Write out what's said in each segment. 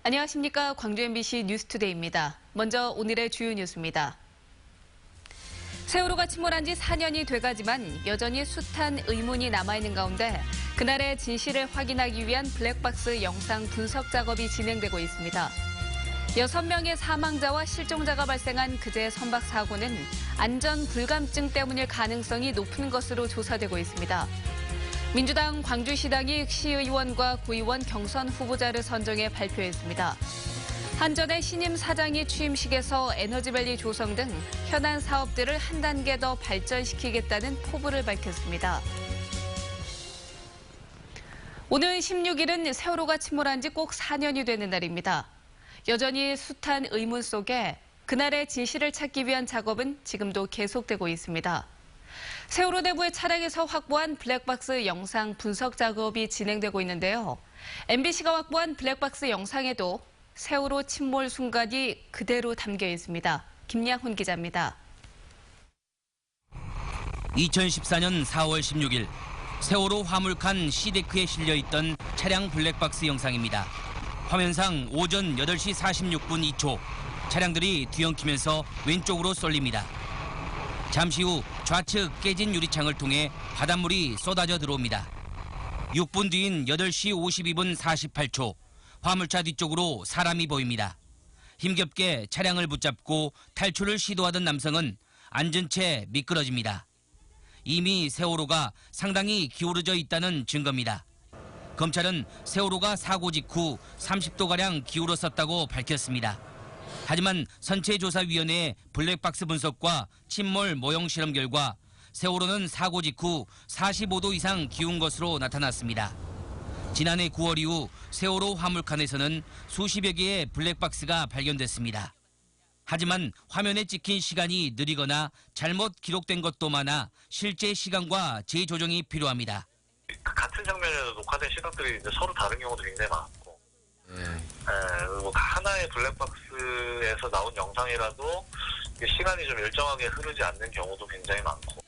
안녕하십니까. 광주 MBC 뉴스투데이입니다. 먼저 오늘의 주요 뉴스입니다. 세월호가 침몰한 지 4년이 돼가지만 여전히 숱한 의문이 남아있는 가운데 그날의 진실을 확인하기 위한 블랙박스 영상 분석 작업이 진행되고 있습니다. 6명의 사망자와 실종자가 발생한 그제 선박 사고는 안전 불감증 때문일 가능성이 높은 것으로 조사되고 있습니다. 민주당 광주시당이 시의원과 구의원 경선 후보자를 선정해 발표했습니다. 한전의 신임 사장이 취임식에서 에너지밸리 조성 등 현안 사업들을 한 단계 더 발전시키겠다는 포부를 밝혔습니다. 오늘 16일은 세월호가 침몰한 지 꼭 4년이 되는 날입니다. 여전히 숱한 의문 속에 그날의 진실을 찾기 위한 작업은 지금도 계속되고 있습니다. 세월호 내부의 차량에서 확보한 블랙박스 영상 분석 작업이 진행되고 있는데요. MBC가 확보한 블랙박스 영상에도 세월호 침몰 순간이 그대로 담겨 있습니다. 김양훈 기자입니다. 2014년 4월 16일 세월호 화물칸 C데크에 실려있던 차량 블랙박스 영상입니다. 화면상 오전 8시 46분 2초 차량들이 뒤엉키면서 왼쪽으로 쏠립니다. 잠시 후 좌측 깨진 유리창을 통해 바닷물이 쏟아져 들어옵니다. 6분 뒤인 8시 52분 48초 화물차 뒤쪽으로 사람이 보입니다. 힘겹게 차량을 붙잡고 탈출을 시도하던 남성은 앉은 채 미끄러집니다. 이미 세월호가 상당히 기울어져 있다는 증거입니다. 검찰은 세월호가 사고 직후 30도가량 기울었었다고 밝혔습니다. 하지만 선체조사위원회의 블랙박스 분석과 침몰 모형 실험 결과 세월호는 사고 직후 45도 이상 기운 것으로 나타났습니다. 지난해 9월 이후 세월호 화물칸에서는 수십여 개의 블랙박스가 발견됐습니다. 하지만 화면에 찍힌 시간이 느리거나 잘못 기록된 것도 많아 실제 시간과 재조정이 필요합니다. 같은 장면에도 녹화된 시각들이 이제 서로 다른 경우도 굉장히 많고, 그리고 하나의 블랙박스에서 나온 영상이라도 시간이 좀 일정하게 흐르지 않는 경우도 굉장히 많고.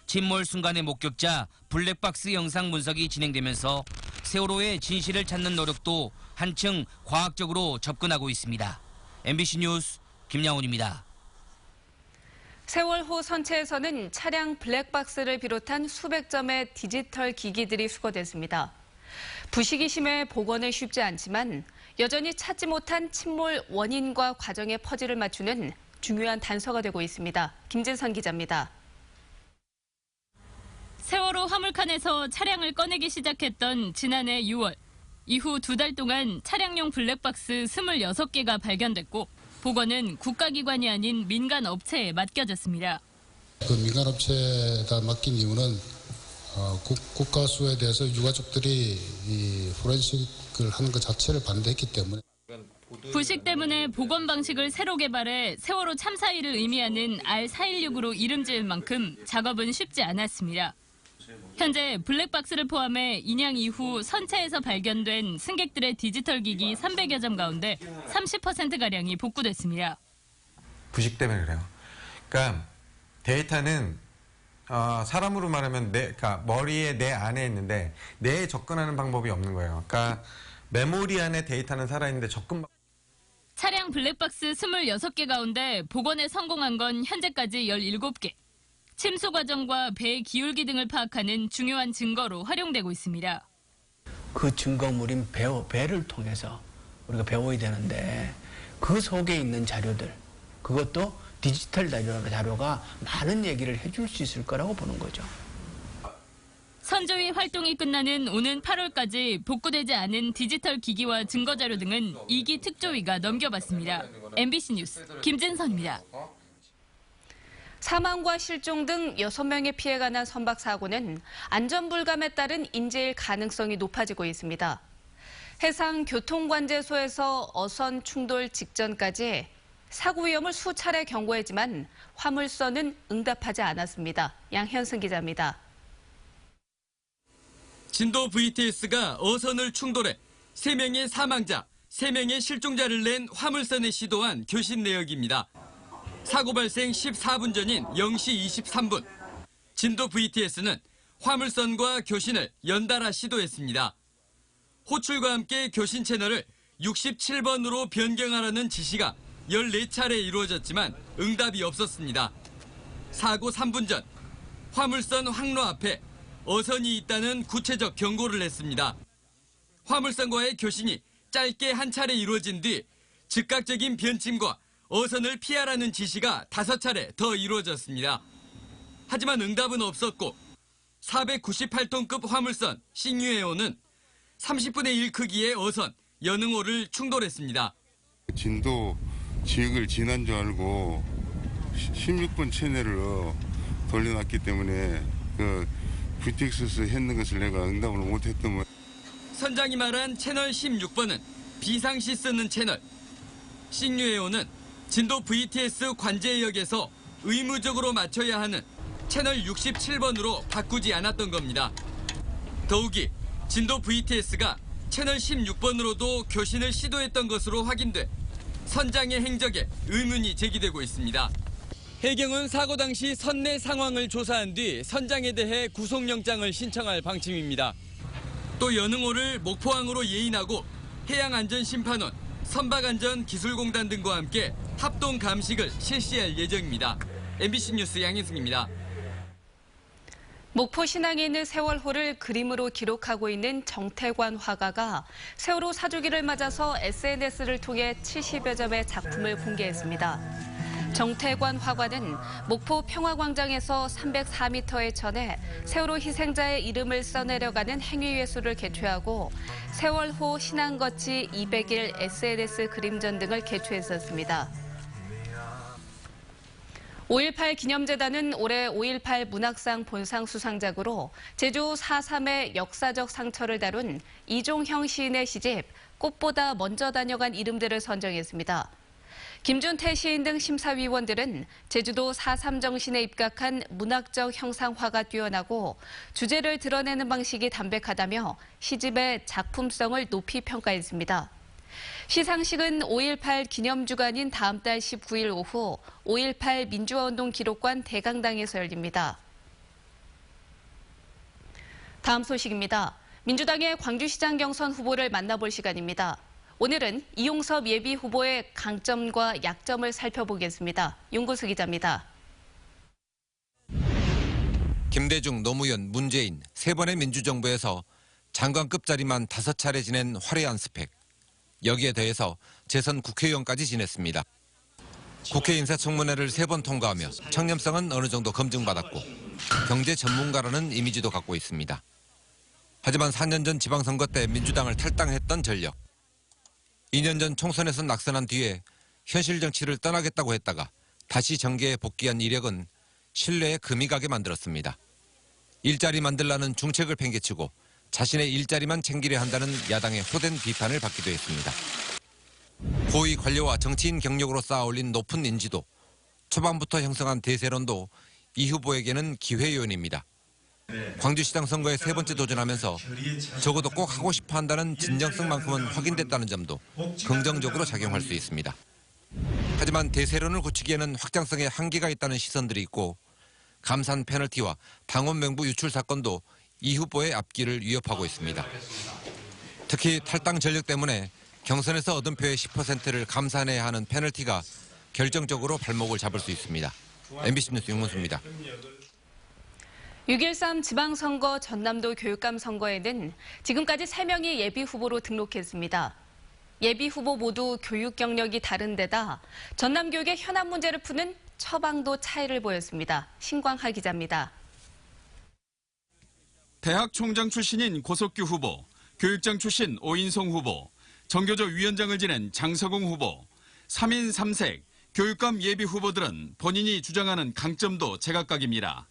침몰 순간의 목격자 블랙박스 영상 분석이 진행되면서 세월호의 진실을 찾는 노력도 한층 과학적으로 접근하고 있습니다. MBC 뉴스 김양훈입니다. 세월호 선체에서는 차량 블랙박스를 비롯한 수백 점의 디지털 기기들이 수거됐습니다. 부식이 심해 복원은 쉽지 않지만 여전히 찾지 못한 침몰 원인과 과정의 퍼즐을 맞추는 중요한 단서가 되고 있습니다. 김진선 기자입니다. 세월호 화물칸에서 차량을 꺼내기 시작했던 지난해 6월. 이후 2달 동안 차량용 블랙박스 26개가 발견됐고 복원은 국가기관이 아닌 민간 업체에 맡겨졌습니다. 그 민간 업체에다 맡긴 이유는 국가수에 대해서 유가족들이 이 포렌식을 하는 것 자체를 반대했기 때문에. 부식 때문에 복원 방식을 새로 개발해 세월호 참사일을 의미하는 R416으로 이름 지을 만큼 작업은 쉽지 않았습니다. 현재 블랙박스를 포함해 인양 이후 선체에서 발견된 승객들의 디지털 기기 300여 점 가운데 30%가량이 복구됐습니다. 부식 때문에 그래요. 그러니까 데이터는 사람으로 말하면 그러니까 머리에 내 안에 있는데 뇌에 접근하는 방법이 없는 거예요. 그러니까 메모리 안에 데이터는 살아있는데 접근 차량 블랙박스 26개 가운데 복원에 성공한 건 현재까지 17개. 침수 과정과 배 기울기 등을 파악하는 중요한 증거로 활용되고 있습니다. 그 증거물인 배를 통해서 우리가 배워야 되는데 그 속에 있는 자료들, 그것도 디지털 자료가 많은 얘기를 해줄 수 있을 거라고 보는 거죠. 선조위 활동이 끝나는 오는 8월까지 복구되지 않은 디지털 기기와 증거 자료 등은 2기 특조위가 넘겨받습니다. MBC 뉴스 김진선입니다. 사망과 실종 등 6명의 피해가 난 선박 사고는 안전불감에 따른 인재일 가능성이 높아지고 있습니다. 해상교통관제소에서 어선 충돌 직전까지 사고 위험을 수차례 경고했지만 화물선은 응답하지 않았습니다. 양현승 기자입니다. 진도 VTS가 어선을 충돌해 3명의 사망자, 3명의 실종자를 낸 화물선에 시도한 교신 내역입니다. 사고 발생 14분 전인 0시 23분. 진도 VTS는 화물선과 교신을 연달아 시도했습니다. 호출과 함께 교신 채널을 67번으로 변경하라는 지시가 14차례 이루어졌지만 응답이 없었습니다. 사고 3분 전 화물선 항로 앞에 어선이 있다는 구체적 경고를 했습니다. 화물선과의 교신이 짧게 한 차례 이루어진 뒤 즉각적인 변침과 어선을 피하라는 지시가 5차례 더 이루어졌습니다. 하지만 응답은 없었고 498톤급 화물선 싱유에오는 30분의 1 크기의 어선 연흥호를 충돌했습니다. 진도 지역을 지난 줄 알고 16번 채널을 돌려놨기 때문에 그 VTX에서 했는 것을 내가 응답을 못했던 거. 선장이 말한 채널 16번은 비상시 쓰는 채널. 싱유에오는 진도 VTS 관제역에서 의무적으로 맞춰야 하는 채널 67번으로 바꾸지 않았던 겁니다. 더욱이 진도 VTS가 채널 16번으로도 교신을 시도했던 것으로 확인돼 선장의 행적에 의문이 제기되고 있습니다. 해경은 사고 당시 선내 상황을 조사한 뒤 선장에 대해 구속영장을 신청할 방침입니다. 또 연흥호를 목포항으로 예인하고 해양안전심판원, 선박안전기술공단 등과 함께 합동 감식을 실시할 예정입니다. MBC 뉴스 양인승입니다. 목포 신항에 있는 세월호를 그림으로 기록하고 있는 정태관 화가가 세월호 사주기를 맞아서 SNS를 통해 70여 점의 작품을 공개했습니다. 정태관 화가는 목포 평화광장에서 304m의 전에 세월호 희생자의 이름을 써내려가는 행위예술을 개최하고 세월호 신항거치 200일 SNS 그림전 등을 개최했었습니다. 5.18 기념재단은 올해 5.18 문학상 본상 수상작으로 제주 4.3의 역사적 상처를 다룬 이종형 시인의 시집 꽃보다 먼저 다녀간 이름들을 선정했습니다. 김준태 시인 등 심사위원들은 제주도 4.3 정신에 입각한 문학적 형상화가 뛰어나고 주제를 드러내는 방식이 담백하다며 시집의 작품성을 높이 평가했습니다. 시상식은 5.18 기념주간인 다음 달 19일 오후 5.18 민주화운동 기록관 대강당에서 열립니다. 다음 소식입니다. 민주당의 광주시장 경선 후보를 만나볼 시간입니다. 오늘은 이용섭 예비후보의 강점과 약점을 살펴보겠습니다. 윤구수 기자입니다. 김대중, 노무현, 문재인 세 번의 민주정부에서 장관급 자리만 5차례 지낸 화려한 스펙. 여기에 더해서 재선 국회의원까지 지냈습니다. 국회 인사청문회를 3번 통과하며 청렴성은 어느 정도 검증받았고 경제 전문가라는 이미지도 갖고 있습니다. 하지만 4년 전 지방선거 때 민주당을 탈당했던 전력. 2년 전 총선에서 낙선한 뒤에 현실 정치를 떠나겠다고 했다가 다시 정계에 복귀한 이력은 신뢰에 금이 가게 만들었습니다. 일자리 만들라는 중책을 팽개치고 자신의 일자리만 챙기려 한다는 야당의 호된 비판을 받기도 했습니다. 고위 관료와 정치인 경력으로 쌓아올린 높은 인지도, 초반부터 형성한 대세론도 이 후보에게는 기회요인입니다. 광주시장 선거에 3번째 도전하면서 적어도 꼭 하고 싶어 한다는 진정성만큼은 확인됐다는 점도 긍정적으로 작용할 수 있습니다. 하지만 대세론을 굳히기에는 확장성에 한계가 있다는 시선들이 있고 감산 페널티와 당원 명부 유출 사건도 이 후보의 앞길을 위협하고 있습니다. 특히 탈당 전력 때문에 경선에서 얻은 표의 10%를 감산해야 하는 페널티가 결정적으로 발목을 잡을 수 있습니다. MBC 뉴스 윤문수입니다. 6.13 지방선거 전남도 교육감 선거에는 지금까지 3명이 예비후보로 등록했습니다. 예비후보 모두 교육 경력이 다른 데다 전남교육의 현안 문제를 푸는 처방도 차이를 보였습니다. 신광하 기자입니다. 대학 총장 출신인 고석규 후보, 교육장 출신 오인성 후보, 정교조 위원장을 지낸 장서공 후보, 3인 3색 교육감 예비 후보들은 본인이 주장하는 강점도 제각각입니다.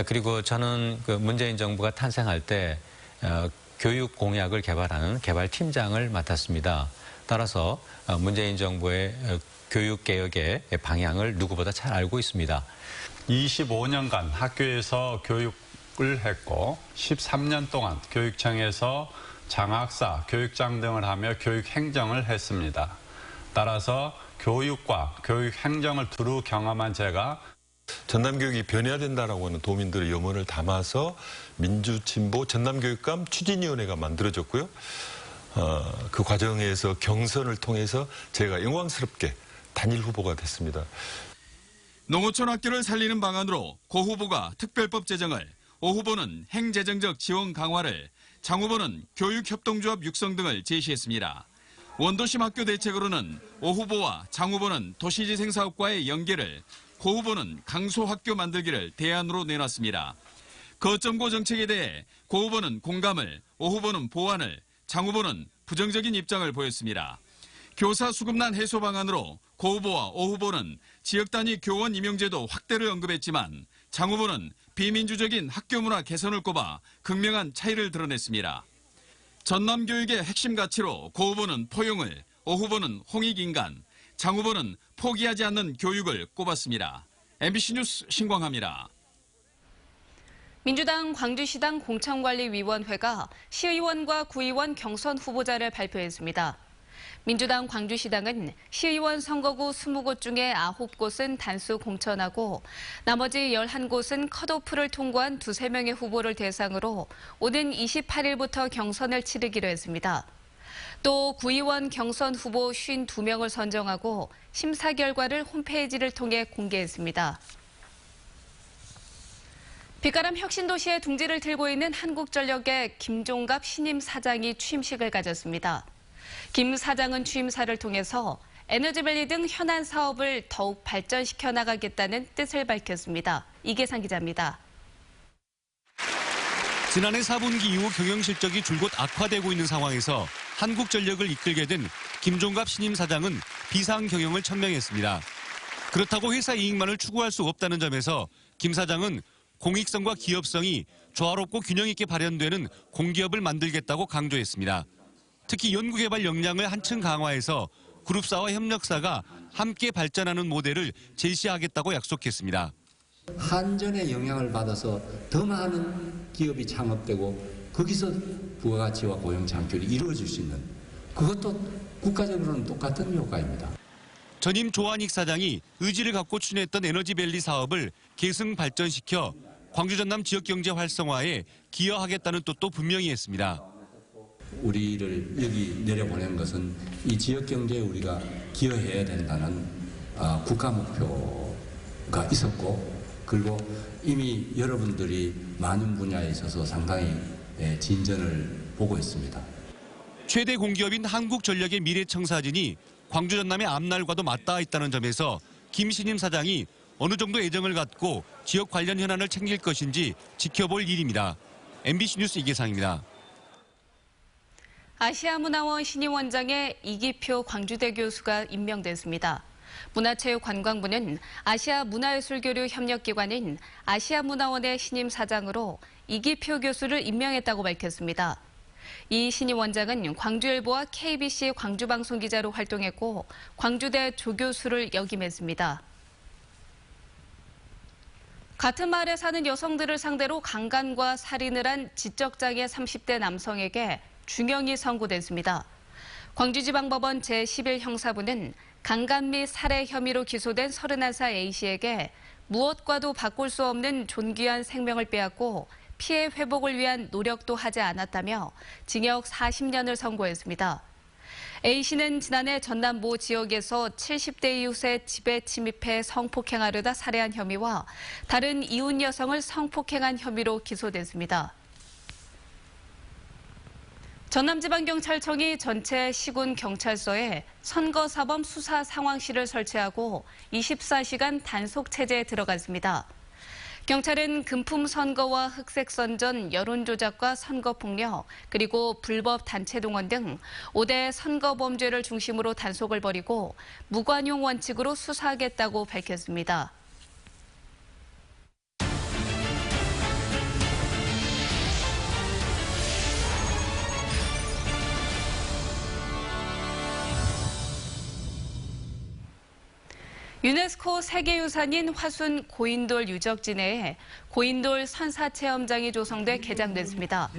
그리고 저는 문재인 정부가 탄생할 때 교육 공약을 개발하는 개발팀장을 맡았습니다. 따라서 문재인 정부의 교육개혁의 방향을 누구보다 잘 알고 있습니다. 25년간 학교에서 교육을 했고 13년 동안 교육청에서 장학사, 교육장 등을 하며 교육행정을 했습니다. 따라서 교육과 교육행정을 두루 경험한 제가 전남교육이 변해야 된다라고 하는 도민들의 염원을 담아서 민주진보 전남교육감 추진위원회가 만들어졌고요. 그 과정에서 경선을 통해서 제가 영광스럽게 단일 후보가 됐습니다. 농어촌 학교를 살리는 방안으로 고 후보가 특별법 제정을, 오 후보는 행재정적 지원 강화를, 장 후보는 교육협동조합 육성 등을 제시했습니다. 원도심 학교 대책으로는 오 후보와 장 후보는 도시재생사업과의 연계를, 고 후보는 강소학교 만들기를 대안으로 내놨습니다. 거점고 정책에 대해 고 후보는 공감을, 오 후보는 보완을, 장 후보는 부정적인 입장을 보였습니다. 교사 수급난 해소 방안으로 고 후보와 오 후보는 지역 단위 교원 임용제도 확대를 언급했지만 장 후보는 비민주적인 학교 문화 개선을 꼽아 극명한 차이를 드러냈습니다. 전남 교육의 핵심 가치로 고 후보는 포용을, 오 후보는 홍익인간, 장 후보는 포기하지 않는 교육을 꼽았습니다. MBC 뉴스 신광하입니다. 민주당 광주시당 공천관리위원회가 시의원과 구의원 경선 후보자를 발표했습니다. 민주당 광주시당은 시의원 선거구 20곳 중에 9곳은 단수 공천하고 나머지 11곳은 컷오프를 통과한 2~3명의 후보를 대상으로 오는 28일부터 경선을 치르기로 했습니다. 또 구의원 경선 후보 52명을 선정하고 심사 결과를 홈페이지를 통해 공개했습니다. 빛가람 혁신도시의 둥지를 들고 있는 한국전력의 김종갑 신임 사장이 취임식을 가졌습니다. 김 사장은 취임사를 통해서 에너지밸리 등 현안 사업을 더욱 발전시켜 나가겠다는 뜻을 밝혔습니다. 이계상 기자입니다. 지난해 4분기 이후 경영 실적이 줄곧 악화되고 있는 상황에서 한국전력을 이끌게 된 김종갑 신임 사장은 비상 경영을 천명했습니다. 그렇다고 회사 이익만을 추구할 수 없다는 점에서 김 사장은 공익성과 기업성이 조화롭고 균형 있게 발현되는 공기업을 만들겠다고 강조했습니다. 특히 연구개발 역량을 한층 강화해서 그룹사와 협력사가 함께 발전하는 모델을 제시하겠다고 약속했습니다. 한전의 영향을 받아서 더 많은 기업이 창업되고 거기서 부가가치와 고용 창출이 이루어질 수 있는, 그것도 국가적으로는 똑같은 효과입니다. 전임 조한익 사장이 의지를 갖고 추진했던 에너지밸리 사업을 계승 발전시켜 광주 전남 지역경제 활성화에 기여하겠다는 뜻도 분명히 했습니다. 우리를 여기 내려보낸 것은 이 지역경제에 우리가 기여해야 된다는 국가 목표가 있었고, 그리고 이미 여러분들이 많은 분야에 있어서 상당히 진전을 보고 있습니다. 최대 공기업인 한국전력의 미래청사진이 광주 전남의 앞날과도 맞닿아 있다는 점에서 김 신임 사장이 어느 정도 애정을 갖고 지역 관련 현안을 챙길 것인지 지켜볼 일입니다. MBC 뉴스 이계상입니다. 아시아문화원 신임 원장에 이기표 광주대 교수가 임명됐습니다. 문화체육관광부는 아시아문화예술교류 협력기관인 아시아문화원의 신임 사장으로 이기표 교수를 임명했다고 밝혔습니다. 이 신임 원장은 광주일보와 KBC 광주방송기자로 활동했고 광주대 조교수를 역임했습니다. 같은 마을에 사는 여성들을 상대로 강간과 살인을 한 지적장애 30대 남성에게 중형이 선고됐습니다. 광주지방법원 제11형사부는 강간 및 살해 혐의로 기소된 31살 A씨에게 무엇과도 바꿀 수 없는 존귀한 생명을 빼앗고 피해 회복을 위한 노력도 하지 않았다며 징역 40년을 선고했습니다. A씨는 지난해 전남 모 지역에서 70대 이웃의 집에 침입해 성폭행하려다 살해한 혐의와 다른 이웃 여성을 성폭행한 혐의로 기소됐습니다. 전남지방경찰청이 전체 시군 경찰서에 선거사범 수사 상황실을 설치하고 24시간 단속 체제에 들어갔습니다. 경찰은 금품 선거와 흑색 선전, 여론조작과 선거폭력, 그리고 불법 단체 동원 등 5대 선거 범죄를 중심으로 단속을 벌이고 무관용 원칙으로 수사하겠다고 밝혔습니다. 유네스코 세계유산인 화순 고인돌 유적지내에 고인돌 선사체험장이 조성돼 개장됐습니다.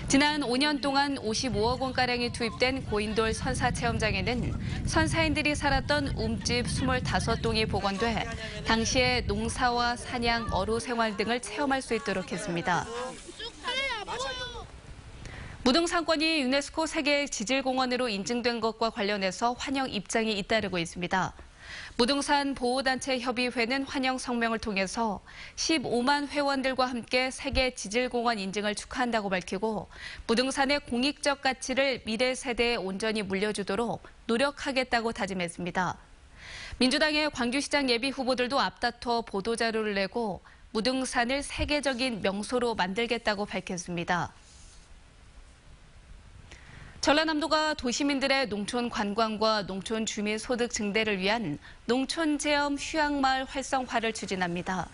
지난 5년 동안 55억 원가량이 투입된 고인돌 선사체험장에는 선사인들이 살았던 움집 25동이 복원돼 당시의 농사와 사냥, 어로 생활 등을 체험할 수 있도록 했습니다. 무등산권이 유네스코 세계 지질공원으로 인증된 것과 관련해서 환영 입장이 잇따르고 있습니다. 무등산 보호단체 협의회는 환영 성명을 통해서 15만 회원들과 함께 세계 지질공원 인증을 축하한다고 밝히고 무등산의 공익적 가치를 미래 세대에 온전히 물려주도록 노력하겠다고 다짐했습니다. 민주당의 광주시장 예비 후보들도 앞다퉈 보도자료를 내고 무등산을 세계적인 명소로 만들겠다고 밝혔습니다. 전라남도가 도시민들의 농촌 관광과 농촌 주민 소득 증대를 위한 농촌 체험 휴양마을 활성화를 추진합니다.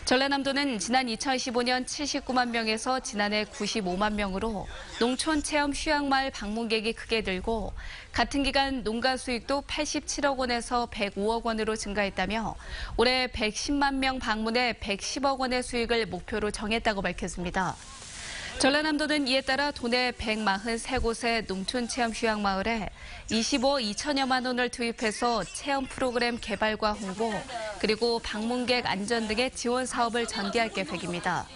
전라남도는 지난 2015년 79만 명에서 지난해 95만 명으로 농촌 체험 휴양마을 방문객이 크게 늘고 같은 기간 농가 수익도 87억 원에서 105억 원으로 증가했다며 올해 110만 명 방문에 110억 원의 수익을 목표로 정했다고 밝혔습니다. 전라남도는 이에 따라 도내 143곳의 농촌체험 휴양마을에 25억 2천여만 원을 투입해서 체험 프로그램 개발과 홍보, 그리고 방문객 안전 등의 지원 사업을 전개할 계획입니다.